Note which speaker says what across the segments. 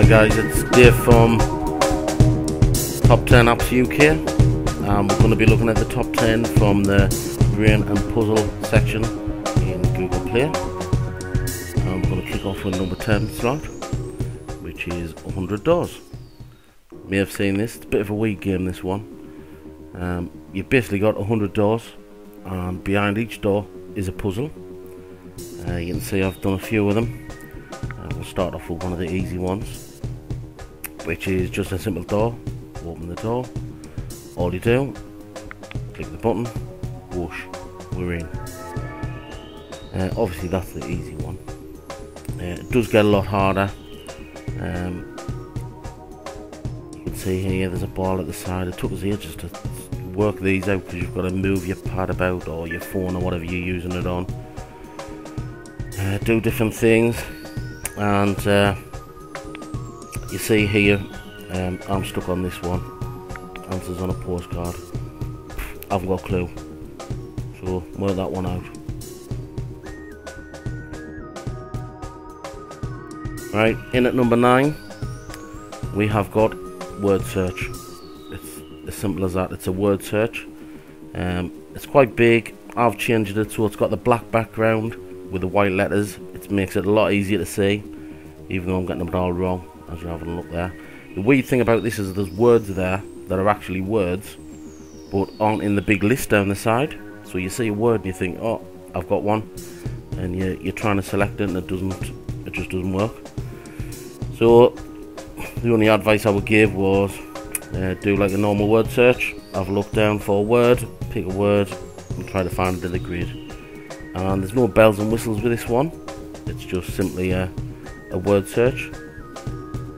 Speaker 1: guys, it's Dave from Top 10 Apps UK. We're going to be looking at the top 10 from the Brain and Puzzle section in Google Play. I'm going to kick off with number 10 slot, which is 100 doors. You may have seen this, it's a bit of a weak game, this one. You've basically got 100 doors, and behind each door is a puzzle. You can see I've done a few of them. We'll start off with one of the easy ones, which is just a simple door. Open the door, all you do, click the button, whoosh, we're in. Obviously that's the easy one. It does get a lot harder. You can see here there's a ball at the side. It took us ages to work these out because you've got to move your pad about, or your phone, or whatever you're using it on. Do different things. And you see here, I'm stuck on this one. Answers on a postcard. I've got a clue. So work that one out. Right, in at number 9, we have got word search. It's as simple as that. It's a word search. It's quite big. I've changed it so it's got the black background with the white letters. It makes it a lot easier to see, even though I'm getting them all wrong as you're having a look there. The weird thing about this is there's words there that are actually words but aren't in the big list down the side. So you see a word and you think, oh, I've got one, and you're trying to select it and it just doesn't work. So the only advice I would give was do like a normal word search. Have a look down for a word, pick a word and try to find it in the grid. And there's no bells and whistles with this one. It's just simply a word search.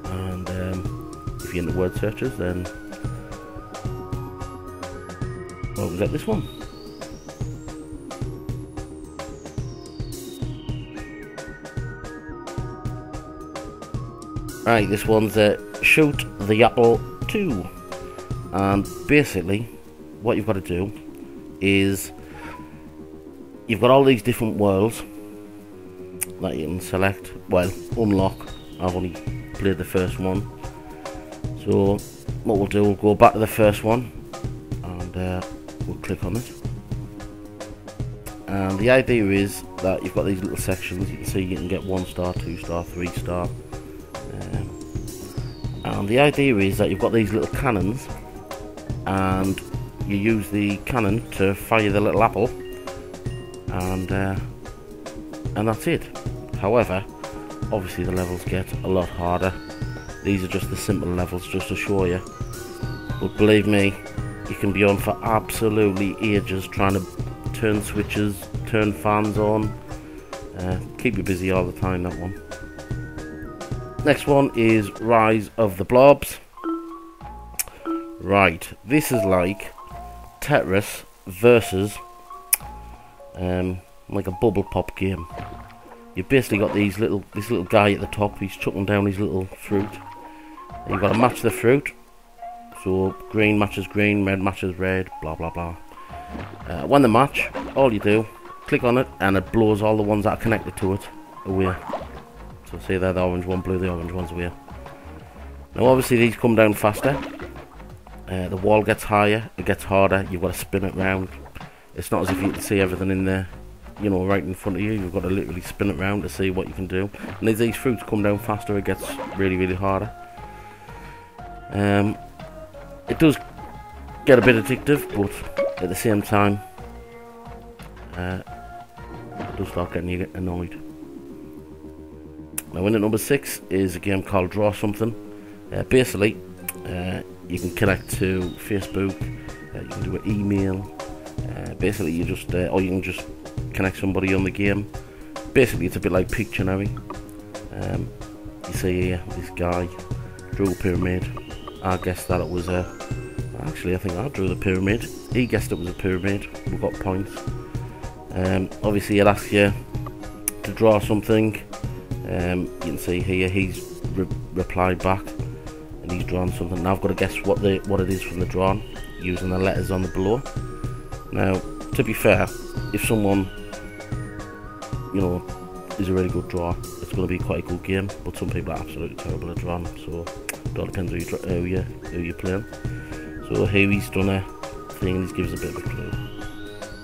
Speaker 1: And if you're into word searches, then well, we got this one. Right, this one's Shoot the Apple 2. And basically what you've got to do is you've got all these different worlds that you can select, well, unlock. I've only played the first one, so what we'll do, we'll go back to the first one and we'll click on it. And the idea is that you've got these little sections. You can see you can get 1 star, 2 star, 3 star, and the idea is that you've got these little cannons and you use the cannon to fire the little apple, and that's it. However, obviously the levels get a lot harder. These are just the simple levels just to show you, but believe me, you can be on for absolutely ages trying to turn switches, turn fans on. Keep you busy all the time, that one. Next one is Rise of the Blobs. Right, this is like Tetris versus like a bubble pop game. You've basically got this little guy at the top. He's chucking down his little fruit. You've got to match the fruit. So green matches green, red matches red, blah blah blah. When they match, all you do, click on it, and it blows all the ones that are connected to it away. So see there, the orange one blew the orange ones away. Now obviously these come down faster. The wall gets higher, it gets harder. You've got to spin it round. It's not as if you can see everything in there, you know, right in front of you. You've got to literally spin it round to see what you can do. And as these fruits come down faster, it gets really, really harder. It does get a bit addictive, but at the same time, it does start getting you annoyed. Now in at number 6 is a game called Draw Something. Basically, you can connect to Facebook, you can do an email. Basically you just or you can just connect somebody on the game. Basically it's a bit like Pictionary. You see here, this guy drew a pyramid. I guessed that it was actually I think I drew the pyramid. He guessed it was a pyramid. We got points. Obviously it asks you to draw something. You can see here he's replied back and he's drawn something. Now I've got to guess what it is from the drawing using the letters on the below. Now to be fair, if someone, you know, is a really good draw. It's going to be quite a good game, but some people are absolutely terrible at drawing, so it all depends who you're playing. So here he's done a thing and he's given us a bit of a clue.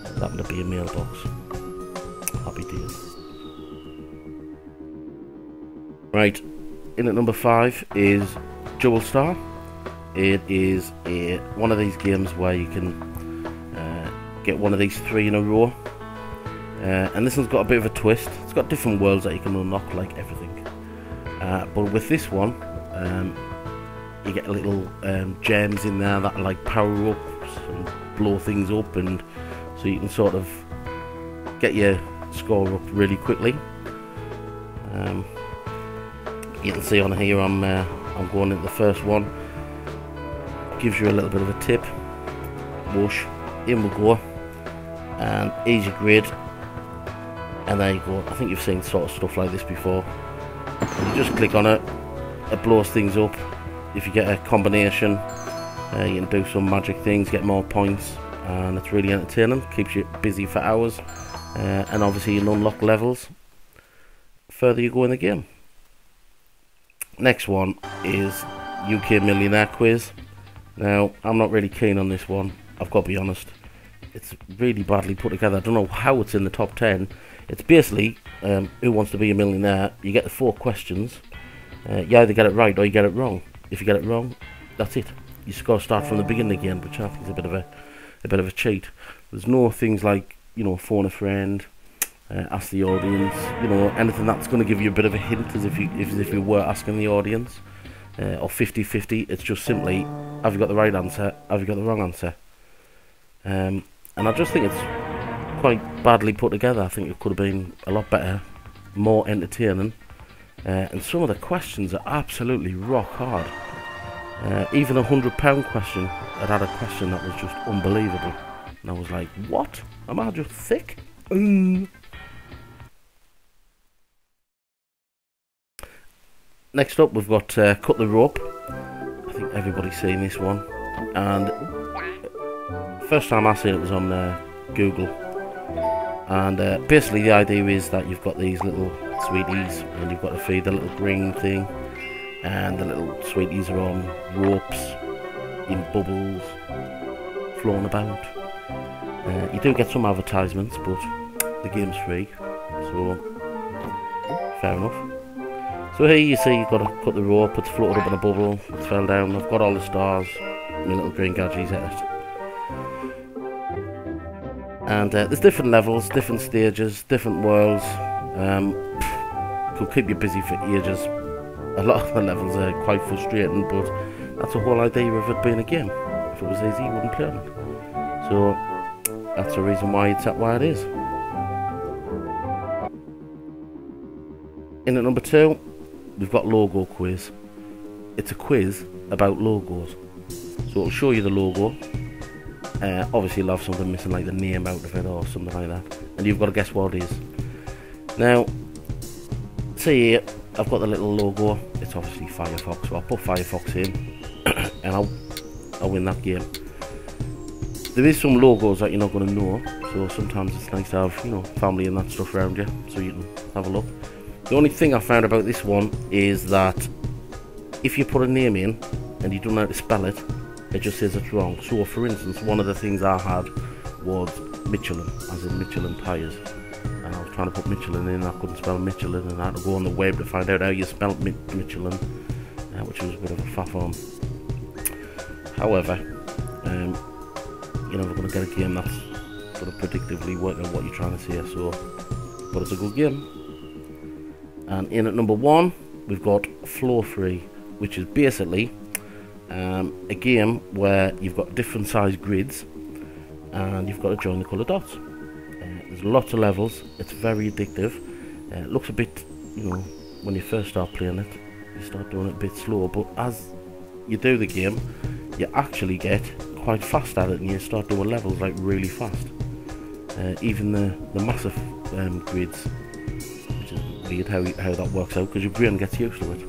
Speaker 1: It happened to be a mailbox. Happy days. Right, in at number 5 is Jewel Star. It is one of these games where you can get one of these 3 in a row. And this one's got a bit of a twist. It's got different worlds that you can unlock, like everything. But with this one, you get little gems in there that are like power-ups and blow things up, and so you can sort of get your score up really quickly. You can see on here I'm going into the first one. Gives you a little bit of a tip. Whoosh, in we go, and easy grid. And there you go. I think you've seen sort of stuff like this before. You just click on it, it blows things up. If you get a combination, you can do some magic things, get more points, and it's really entertaining. Keeps you busy for hours, and obviously you unlock levels further you go in the game. Next one is UK Millionaire Quiz. Now, I'm not really keen on this one, I've got to be honest. It's really badly put together. I don't know how it's in the top 10. It's basically who wants to be a millionaire. You get the 4 questions. You either get it right or you get it wrong. If you get it wrong, that's it. You just got to start from the beginning again, which I think is a bit of a cheat. There's no things like, you know, phone a friend, ask the audience, you know, anything that's going to give you a bit of a hint, as if you were asking the audience, or 50-50. It's just simply, have you got the right answer? Have you got the wrong answer? And I just think it's quite badly put together. I think it could have been a lot better, more entertaining, and some of the questions are absolutely rock hard. Even a £100 question, it had a question that was just unbelievable, and I was like, what? Am I just thick? Next up we've got Cut the Rope. I think everybody's seen this one, and first time I seen it was on Google, and basically the idea is that you've got these little sweeties and you've got to feed the little green thing, and the little sweeties are on ropes in bubbles floating about. You do get some advertisements, but the game's free, so fair enough. So here you see you've got to cut the rope, it's floated up in a bubble, it's fell down. I've got all the stars, my little green gadgets at it. And there's different levels, different stages, different worlds. Could keep you busy for ages. A lot of the levels are quite frustrating, but that's the whole idea of it being a game. If it was easy, you wouldn't play on it. So that's the reason why it's at where it is. In at number 2, we've got Logo Quiz. It's a quiz about logos. So it'll show you the logo. Obviously you'll have something missing, like the name out of it or something like that, and you've got to guess what it is. Now, see here, I've got the little logo. It's obviously Firefox, so I'll put Firefox in and I'll win that game. There is some logos that you're not going to know, so sometimes it's nice to have, you know, family and that stuff around you, so you can have a look. The only thing I found about this one is that if you put a name in and you don't know how to spell it, it just says it's wrong. So for instance, one of the things I had was Michelin, as in Michelin tyres, and I was trying to put Michelin in, I couldn't spell Michelin, and I had to go on the web to find out how you spelled Michelin, which was a bit of a faff on. However, you're never going to get a game that's sort of predictively working out what you're trying to say, so, but it's a good game. And in at number 1, we've got Flow Free, which is basically a game where you've got different size grids and you've got to join the colour dots. There's lots of levels, it's very addictive. It looks a bit, you know, when you first start playing it, you start doing it a bit slow, but as you do the game, you actually get quite fast at it and you start doing levels like really fast. Even the massive grids, which is weird how that works out, because your brain gets used to it.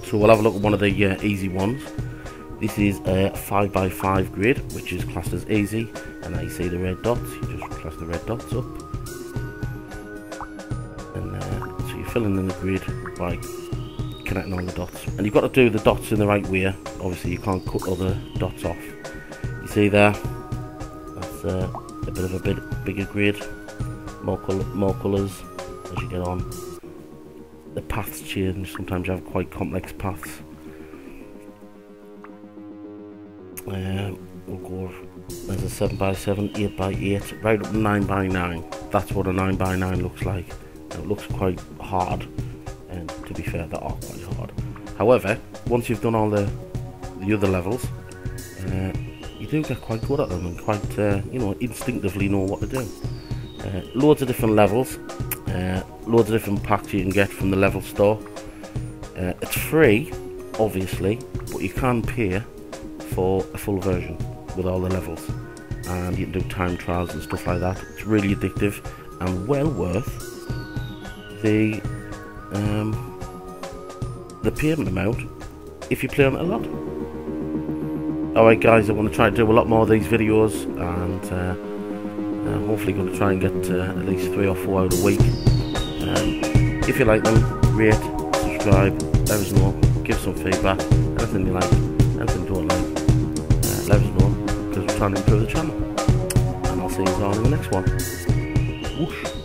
Speaker 1: So we'll have a look at one of the easy ones. This is a 5x5 grid, which is classed as easy, and now you see the red dots, you just press the red dots up, and filling in the grid by connecting all the dots. And you've got to do the dots in the right way. Obviously you can't cut other dots off. You see there, that's a bit of a bigger grid, more colours as you get on. The paths change, sometimes you have quite complex paths. We'll go, there's a 7x7, 8x8, right up to 9x9. That's what a 9x9 looks like. Now, it looks quite hard, and to be fair, they are quite hard. However, once you've done all the other levels, you do get quite good at them and quite, you know, instinctively know what to do. Loads of different levels, loads of different packs you can get from the level store. It's free, obviously, but you can pay for a full version with all the levels, and you can do time trials and stuff like that. It's really addictive and well worth the payment amount if you play on it a lot. Alright guys, I want to try to do a lot more of these videos, and hopefully going to try and get at least 3 or 4 out a week. If you like them, rate, subscribe, let us know, give some feedback, anything you like, anything you don't like, let us know, because we're trying to improve the channel. And I'll see you all in the next one. Whoosh.